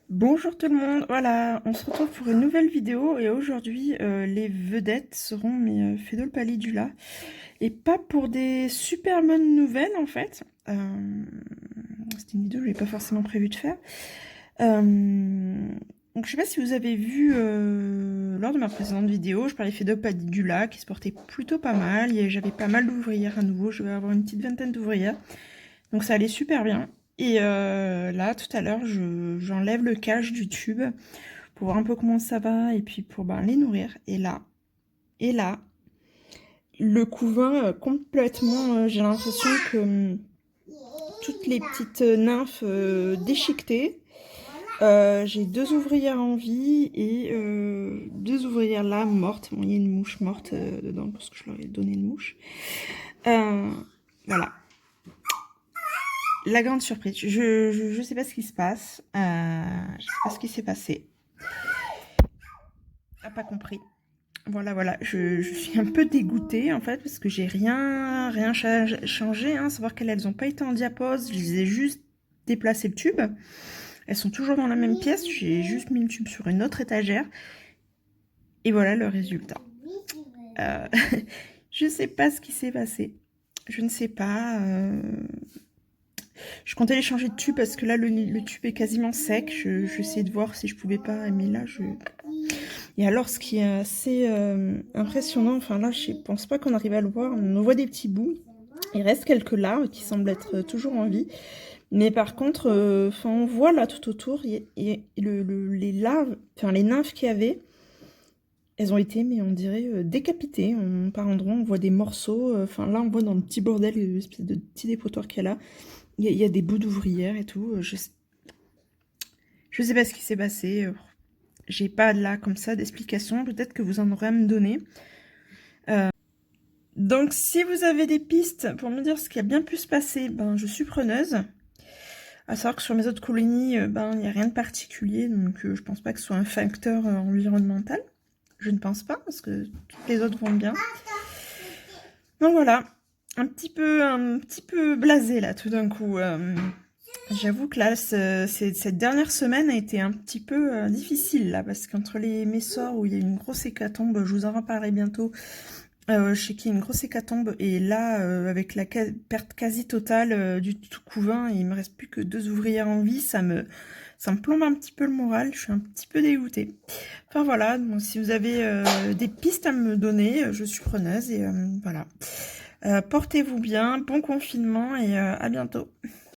Bonjour tout le monde, voilà, on se retrouve pour une nouvelle vidéo et aujourd'hui les vedettes seront mes Fedolpalidula et pas pour des super bonnes nouvelles en fait. C'était une vidéo que je n'avais pas forcément prévu de faire. Donc je sais pas si vous avez vu lors de ma précédente vidéo, je parlais Fedolpalidula qui se portait plutôt pas mal, j'avais pas mal d'ouvrières à nouveau, je vais avoir une petite vingtaine d'ouvrières. Donc ça allait super bien. Et là, tout à l'heure, j'enlève le cache du tube pour voir un peu comment ça va et puis pour les nourrir. Et là, le couvain complètement, j'ai l'impression que toutes les petites nymphes déchiquetées. J'ai 2 ouvrières en vie et 2 ouvrières là mortes. Bon, il y a une mouche morte dedans parce que je leur ai donné une mouche. Voilà. La grande surprise. Je sais pas ce qui se passe. Je sais pas ce qui s'est passé. Ah, pas compris. Voilà. Je suis un peu dégoûtée en fait parce que j'ai rien changé. Savoir qu'elles n'ont pas été en diapose. Je les ai juste déplacé le tube. Elles sont toujours dans la même pièce. J'ai juste mis le tube sur une autre étagère. Et voilà le résultat. Je sais pas ce qui s'est passé. Je ne sais pas. Je comptais les changer de tube parce que là, le tube est quasiment sec. J'essayais de voir si je pouvais pas, mais là, Et alors, ce qui est assez impressionnant, enfin là, je pense pas qu'on arrive à le voir, on voit des petits bouts. Il reste quelques larves qui semblent être toujours en vie. Mais par contre, on voit là tout autour, les larves, enfin les nymphes qu'il y avait, elles ont été, mais on dirait, décapitées. Par endroits, on voit des morceaux. Enfin là, on voit dans le petit bordel, l'espèce de petit dépotoir qu'il y a là. Il y a des bouts d'ouvrières et tout. Je sais pas ce qui s'est passé. J'ai pas là comme ça d'explication. Peut-être que vous en aurez à me donner. Donc si vous avez des pistes pour me dire ce qui a bien pu se passer, je suis preneuse. À savoir que sur mes autres colonies, il n'y a rien de particulier. Donc je pense pas que ce soit un facteur environnemental. Je ne pense pas, parce que toutes les autres vont bien. Donc voilà. Un petit peu blasée là tout d'un coup. J'avoue que là, cette dernière semaine a été un petit peu difficile, là, parce qu'entre mes sorts où il y a une grosse hécatombe, je vous en reparlerai bientôt, je sais qu'il y a une grosse hécatombe, et là, avec la perte quasi totale du tout couvain, il me reste plus que 2 ouvrières en vie, ça me plombe un petit peu le moral, je suis un petit peu dégoûtée. Enfin voilà, donc si vous avez des pistes à me donner, je suis preneuse, et voilà. Portez-vous bien, bon confinement, et à bientôt.